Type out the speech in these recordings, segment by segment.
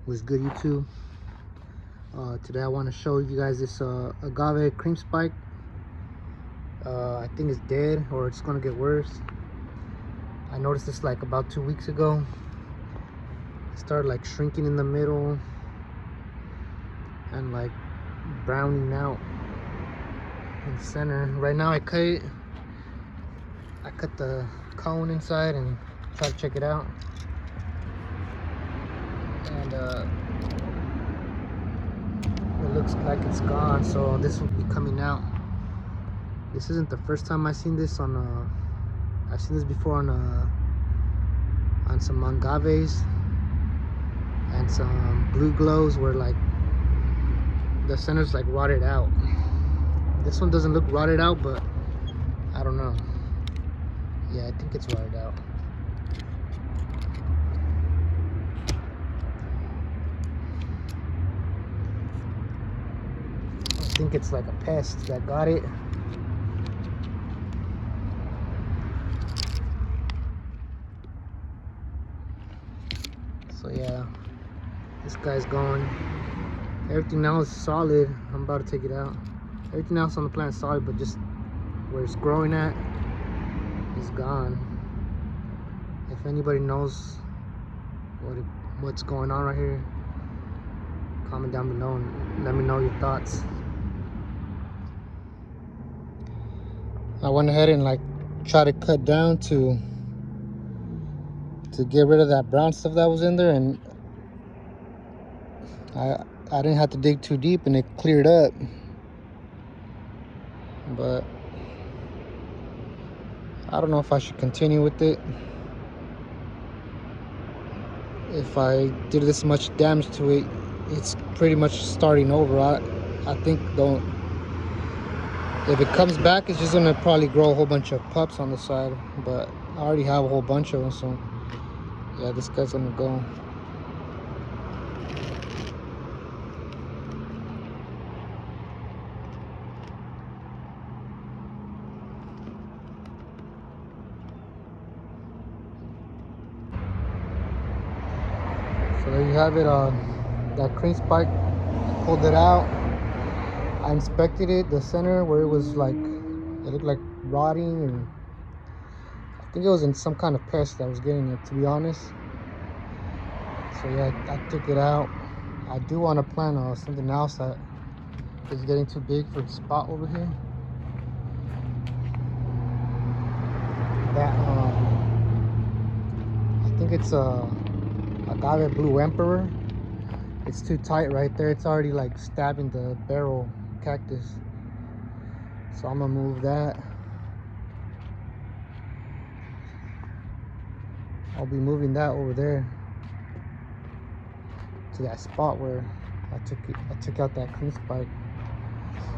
Was good, YouTube? Today I want to show you guys this agave cream spike. I think it's dead, or it's gonna get worse. I noticed this like about 2 weeks ago. It started like shrinking in the middle and like browning out in the center. Right now I cut the cone inside and try to check it out. And it looks like it's gone, so this will be coming out. This isn't the first time I've seen this on I've seen this before on some agaves and some blue glows where like the center's like rotted out. This one doesn't look rotted out, but I don't know. Yeah, I think it's rotted out. I think it's like a pest that got it. So yeah, this guy's gone. Everything now is solid. I'm about to take it out. Everything else on the plant is solid, but just where it's growing at is gone. If anybody knows what's going on right here, comment down below and let me know your thoughts. I went ahead and like try to cut down to get rid of that brown stuff that was in there, and I didn't have to dig too deep and it cleared up. But I don't know if I should continue with it. If I did this much damage to it, it's pretty much starting over. I think if it comes back, it's just gonna probably grow a whole bunch of pups on the side, but I already have a whole bunch of them, so yeah, this guy's gonna go. So there you have it. That cream spike, pulled it out. I inspected it, the center where it was like, it looked like rotting, and I think it was in some kind of pest that was getting it, to be honest. So yeah, I took it out. I do want to plant something else that is getting too big for the spot over here. That I think it's Agave Blue Emperor. It's too tight right there. It's already like stabbing the barrel cactus. So I'm gonna move that. I'll be moving that over there to that spot where I took out that cream spike.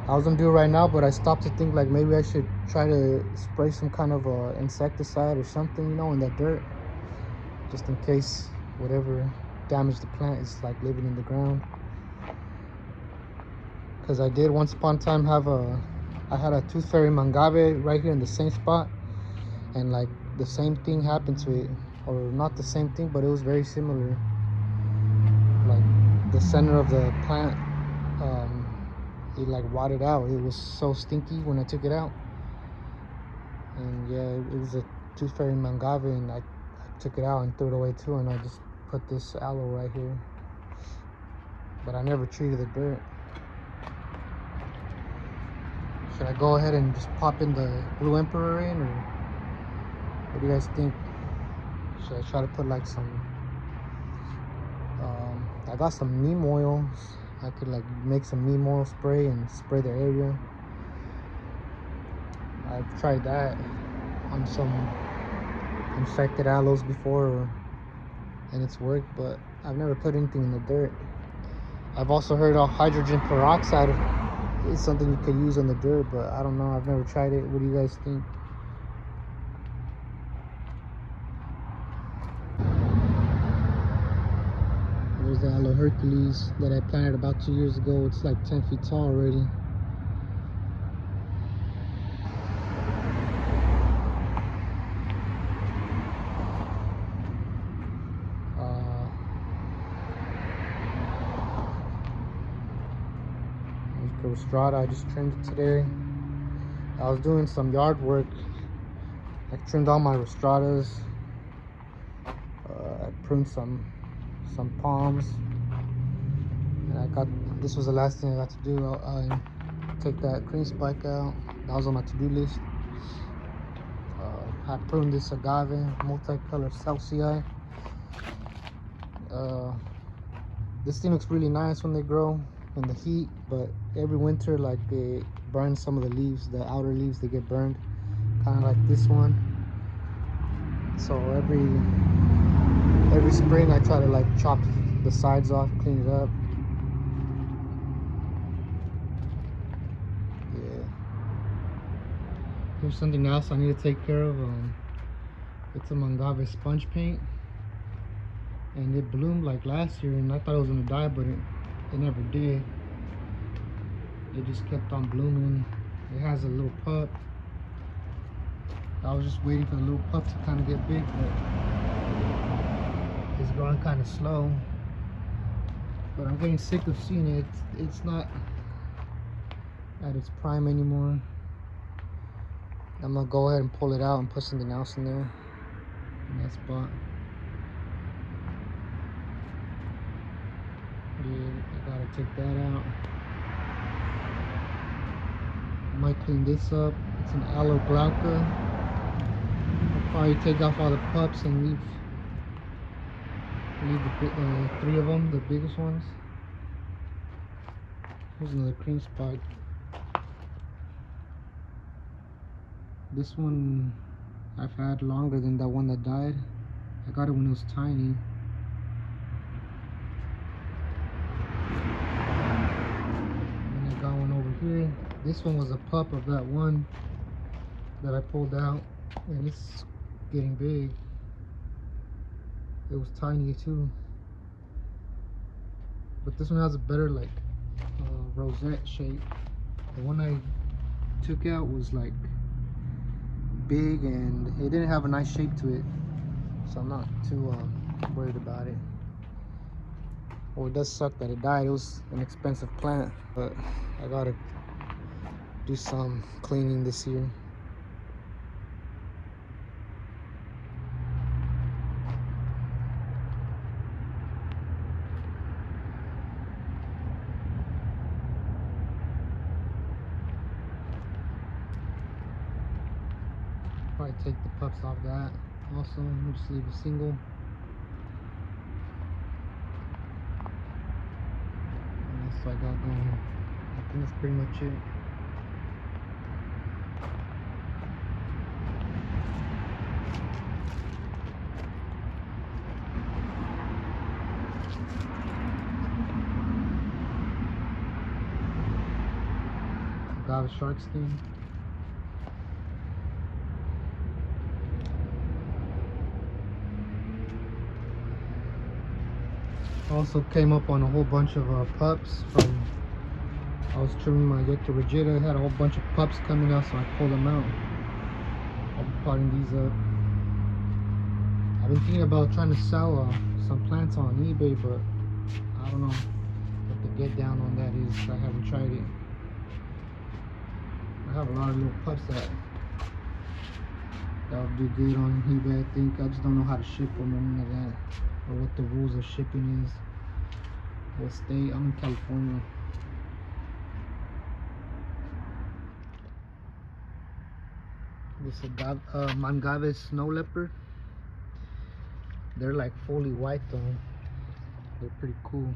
I was gonna do it right now, but I stopped to think like maybe I should try to spray some kind of insecticide or something, you know, in that dirt, just in case whatever damaged the plant is like living in the ground. Because I did once upon a time I had a tooth fairy agave right here in the same spot, and like the same thing happened to it, or not the same thing, but it was very similar. Like the center of the plant, it like rotted out. It was so stinky when I took it out. And yeah, it was a tooth fairy agave, and I took it out and threw it away too, and I just put this aloe right here. But I never treated the dirt. Should I go ahead and just pop in the Blue Emperor in, or what do you guys think? Should I try to put like some I got some neem oils. I could like make some neem oil spray and spray the area. I've tried that on some infected aloes before, and it's worked, but I've never put anything in the dirt. I've also heard hydrogen peroxide is something you could use on the dirt, but I don't know. I've never tried it. What do you guys think? There's the Aloe Hercules that I planted about 2 years ago. It's like 10 feet tall already. a rostrata. I just trimmed it today. I was doing some yard work. I trimmed all my rostratas. I pruned some palms, and I got, this was the last thing I got to do. I take that cream spike out. That was on my to-do list. I pruned this agave multicolor Celsius. This thing looks really nice when they grow in the heat, but every winter, like, it burns some of the leaves, the outer leaves, they get burned, kind of like this one. So every spring I try to like chop the sides off, clean it up. Yeah. Here's something else I need to take care of. It's a Agave sponge paint, and it bloomed like last year, and I thought it was gonna die, but it never did. It just kept on blooming. It has a little pup. I was just waiting for the little pup to kind of get big, but it's growing kind of slow. But I'm getting sick of seeing it. It's not at its prime anymore. I'm gonna go ahead and pull it out and put something else in there, in that spot. Yeah, I gotta take that out. I might clean this up. It's an aloe glauca. I'll probably take off all the pups and leave the 3 of them, the biggest ones. Here's another cream spike. This one I've had longer than that one that died. I got it when it was tiny. And I got one over here. This one was a pup of that one that I pulled out, and it's getting big. It was tiny too, but this one has a better like rosette shape. The one I took out was like big, and it didn't have a nice shape to it, so I'm not too worried about it. Well, it does suck that it died. It was an expensive plant, but I gotta do some cleaning this year. Probably take the pups off that also. We'll just leave a single. And that's what I got going. I think that's pretty much it. Agave shark skin. Also came up on a whole bunch of pups from, I was trimming my Yecta rigida. It had a whole bunch of pups coming out, so I pulled them out. I'll be potting these up. I've been thinking about trying to sell some plants on eBay, but I don't know what the get down on that is. I haven't tried it. I have a lot of little pups that would do good on eBay, I think. I just don't know how to ship them or none of that, or what the rules of shipping is. What state? I'm in California. This Agave snow leopard. They're like fully white though. They're pretty cool.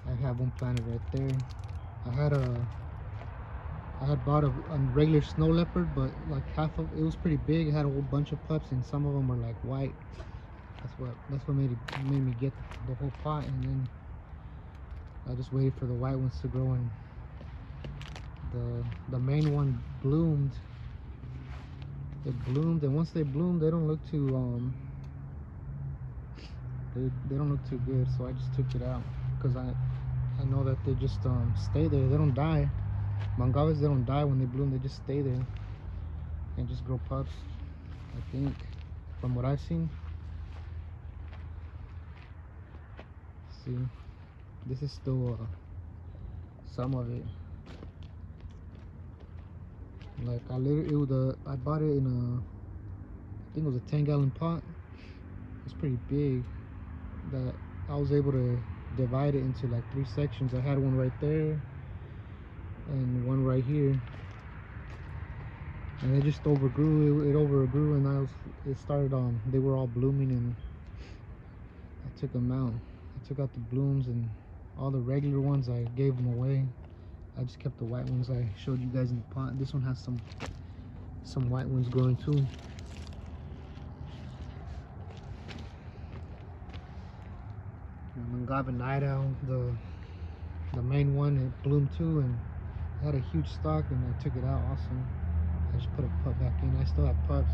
I have one planted right there. I had bought a regular snow leopard, but like half of it was pretty big. It had a whole bunch of pups, and some of them were like white. That's what made me get the whole pot, and then I just waited for the white ones to grow, and the main one bloomed. It bloomed, and once they bloom, they don't look too they don't look too good. So I just took it out because I know that they just stay there. They don't die. Agaves, they don't die when they bloom. They just stay there and just grow pups, I think, from what I've seen. See, this is still some of it. Like I bought it in I think it was a 10-gallon pot. It's pretty big. That I was able to divide it into like 3 sections. I had one right there and one right here, and it just overgrew. It overgrew, and it started they were all blooming, and I took them out. I took out the blooms, and all the regular ones I gave them away. I just kept the white ones I showed you guys in the pot. This one has some white ones growing too. And Agave Night Owl, the main one, it bloomed too, and it had a huge stalk, and I took it out also. I just put a pup back in. I still have pups.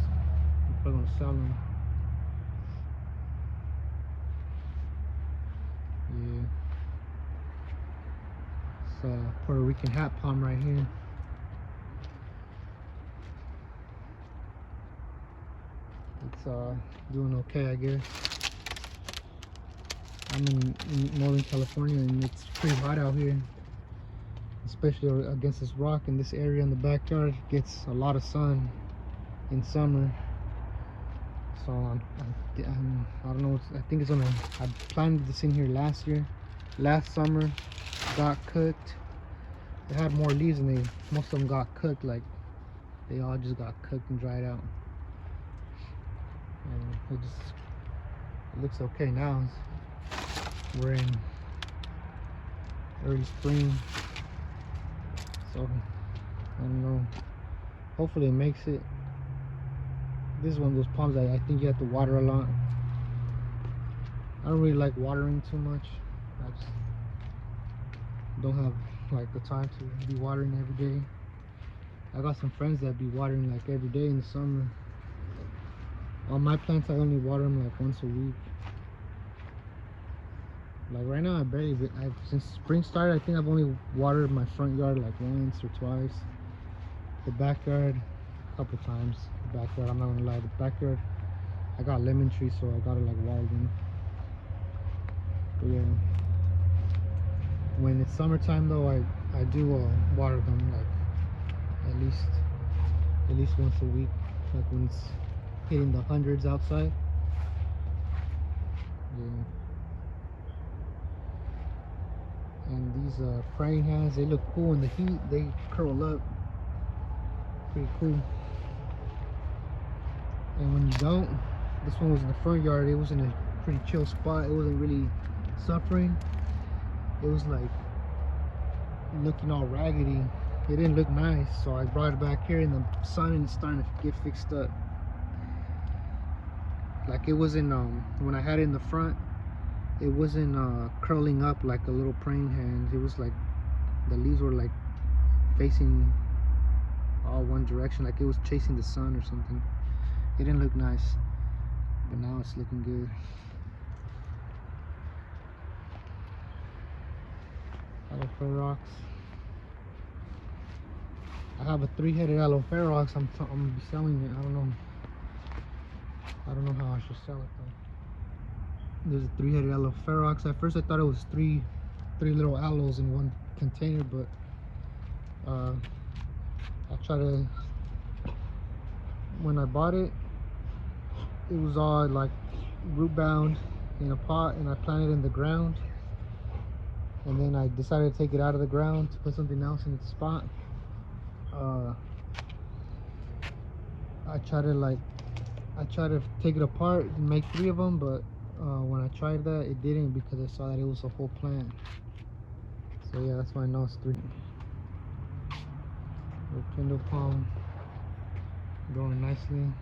I'm probably gonna sell them. Yeah. It's a Puerto Rican hat palm right here. It's doing okay, I guess. I'm in Northern California, and it's pretty hot out here, especially against this rock. In this area in the backyard gets a lot of sun in summer. So I don't know. I think it's gonna. I planted this in here last summer. Got cooked. It had more leaves, and most of them got cooked. Like they all just got cooked and dried out. And it looks okay now. We're in early spring, so I don't know. Hopefully it makes it. This is one of those palms that I think you have to water a lot. I don't really like watering too much. I just don't have like the time to be watering every day. I got some friends that be watering like every day in the summer. On my plants, I only water them like once a week. Like right now, since spring started, I think I've only watered my front yard like once or twice. The backyard, a couple times. The backyard, I'm not gonna lie, the backyard, I got lemon trees, so I gotta like water them. But yeah, when it's summertime though, I do water them like at least once a week. Like when it's hitting the hundreds outside. Yeah. And these praying hands, they look cool in the heat. They curl up. Pretty cool. And when you don't, this one was in the front yard. It was in a pretty chill spot. It wasn't really suffering. It was like looking all raggedy. It didn't look nice, so I brought it back here in the sun, and it's starting to get fixed up. Like it wasn't when I had it in the front, it wasn't curling up like a little praying hand. It was like the leaves were like facing all one direction, like it was chasing the sun or something. It didn't look nice, but now it's looking good. Aloe ferox. I have a 3-headed aloe ferox. I'm gonna be selling it. I don't know how I should sell it though. There's a 3-headed aloe ferox. At first I thought it was three little aloes in one container, but when I bought it, it was all like root bound in a pot, and I planted it in the ground, and then I decided to take it out of the ground to put something else in its spot. I tried to take it apart and make 3 of them, but when I tried that, it didn't, because I saw that it was a whole plant. So yeah, that's why I know it's 3. The Kindle palm growing nicely.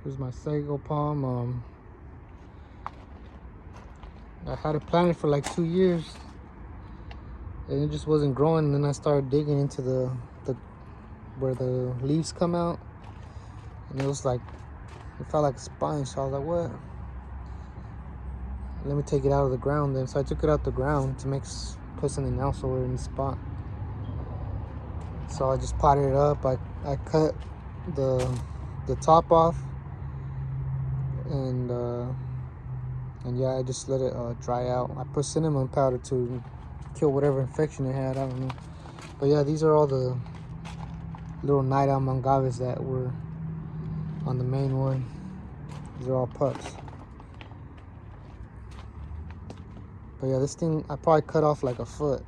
Here's my sago palm. I had it planted for like 2 years, and it just wasn't growing. And then I started digging into the where the leaves come out, and it was like, it felt like a spine. So I was like, what? Let me take it out of the ground then. So I took it out the ground to put something else over in the spot. So I just potted it up. I cut the top off, and And yeah, I just let it dry out. I put cinnamon powder to kill whatever infection it had. I don't know. But yeah, these are all the little night owl Agaves that were on the main one. These are all pups. But yeah, this thing, I probably cut off like a foot.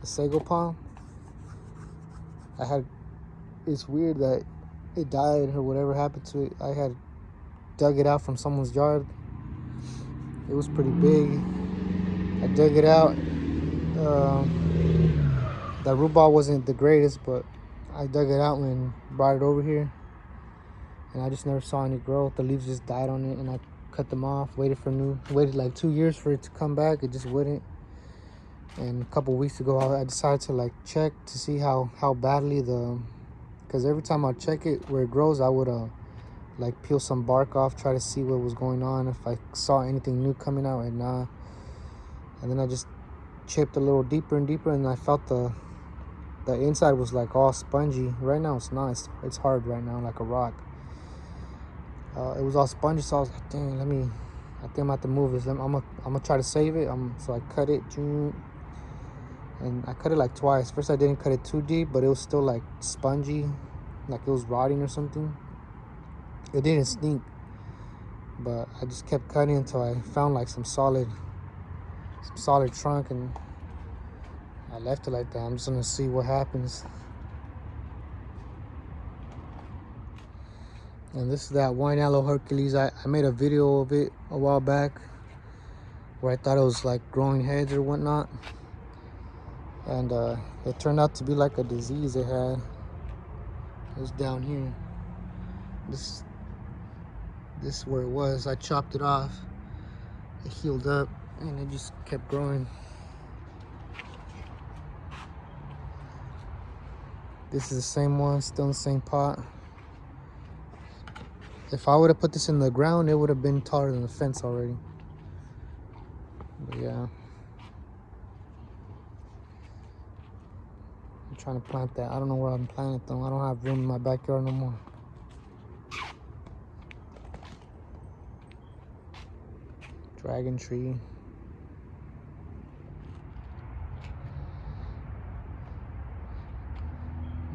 The sago palm. It's weird that it died or whatever happened to it. I had dug it out from someone's yard. It was pretty big. I dug it out. The root ball wasn't the greatest, but I dug it out and brought it over here. And I just never saw any growth. The leaves just died on it, and I cut them off. Waited like 2 years for it to come back. It just wouldn't. And a couple weeks ago, I decided to like check to see how badly because every time I check it where it grows, I would like peel some bark off, try to see what was going on, if I saw anything new coming out, and nah. And then I just chipped a little deeper and deeper, and I felt the inside was like all spongy. Right now it's not. It's hard right now, like a rock. It was all spongy, so I was like, dang, I think I'm gonna have to move this. I'm gonna try to save it. So I cut it, and I cut it like twice. First I didn't cut it too deep, but it was still like spongy, like it was rotting or something. It didn't stink, but I just kept cutting until I found like some solid trunk, and I left it like that. I'm just gonna see what happens. And this is that wine aloe Hercules. I made a video of it a while back where I thought it was like growing heads or whatnot, and it turned out to be like a disease it had. It was down here. This is where it was. I chopped it off. It healed up, and it just kept growing. This is the same one, still in the same pot. If I would have put this in the ground, it would have been taller than the fence already. But yeah, I'm trying to plant that. I don't know where I'm planting it though. I don't have room in my backyard no more. Dragon tree.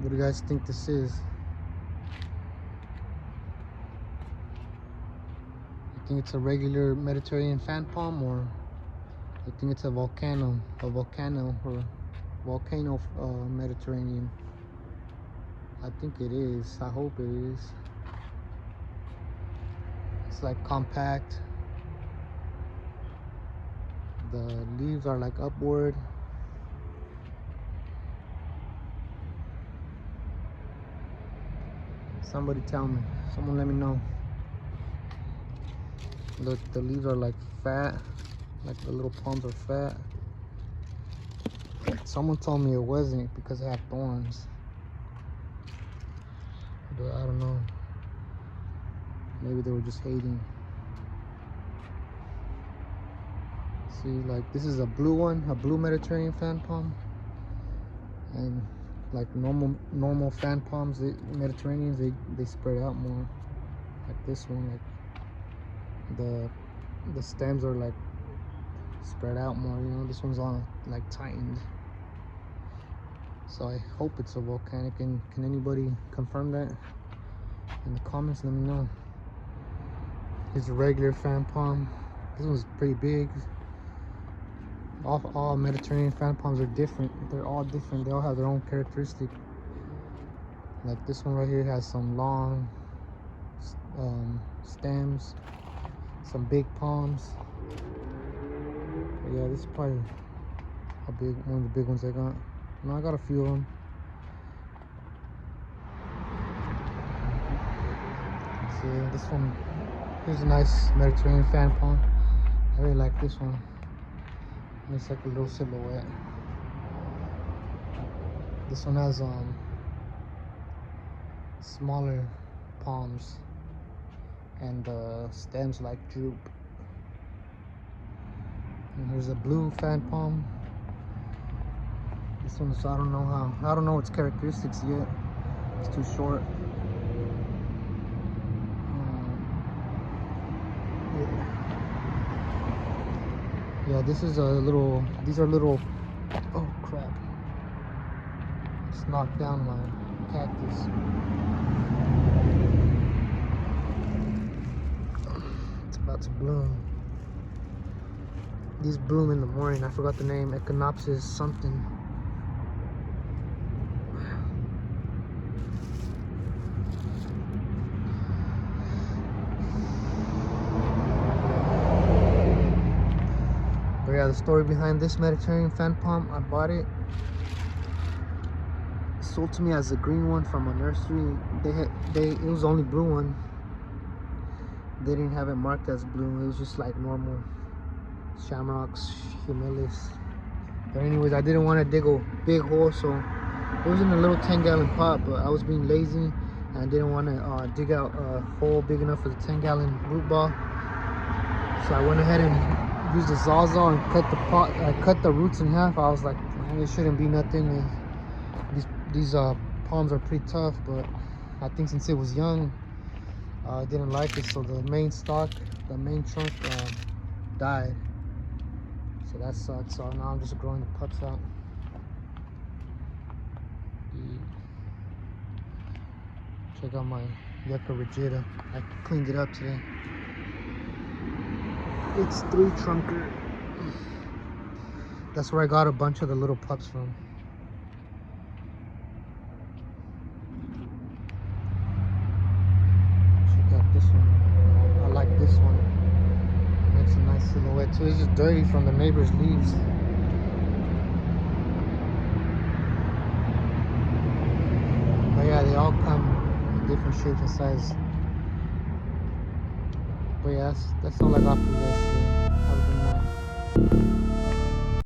What do you guys think this is? You think it's a regular Mediterranean fan palm, or you think it's a volcano Mediterranean? I think it is. I hope it is. It's like compact. The leaves are like upward. Somebody tell me. Someone let me know. Look, the leaves are like fat. Like the little palms are fat. Someone told me it wasn't because it had thorns. But I don't know. Maybe they were just hating. See, like this is a blue one, a blue Mediterranean fan palm. And like normal fan palms, Mediterraneans, they spread out more. Like this one, like the stems are like spread out more, you know. This one's all like tightened. So I hope it's a volcanic. And can anybody confirm that in the comments? Let me know. Here's a regular fan palm. This one's pretty big. All Mediterranean fan palms are different. They're all different. They all have their own characteristic. Like this one right here has some long stems, some big palms. But yeah, this is probably one of the big ones I got. No, I got a few of them. Let's see, this one. Here's a nice Mediterranean fan palm. I really like this one. It's like a little silhouette. This one has smaller palms, and stems like droop. And here's a blue fan palm. This one's, I don't know its characteristics yet. It's too short. Yeah. Yeah, this is a little, these are little, oh crap. Just knocked down my cactus. It's about to bloom. These bloom in the morning. I forgot the name. Echinopsis something. But yeah, the story behind this Mediterranean fan palm, I bought it. Sold to me as a green one from a nursery. It was the only blue one. They didn't have it marked as blue. It was just like normal shamrocks, humilis. But anyways, I didn't want to dig a big hole, so it was in a little 10-gallon pot, but I was being lazy and I didn't want to dig out a hole big enough for the 10-gallon root ball. So I went ahead and used the Sawzall and cut the pot. I cut the roots in half. I was like, man, it shouldn't be nothing. These palms are pretty tough, but I think since it was young, I didn't like it. So the main stalk, the main trunk died. So that sucks. So now I'm just growing the pups out. Check out my Yucca rigida. I cleaned it up today. It's 3 trunker. That's where I got a bunch of the little pups from. Check out this one. I like this one. It makes a nice silhouette too. It's just dirty from the neighbor's leaves. But yeah, they all come in different shapes and sizes. But yeah, that's all I got for this.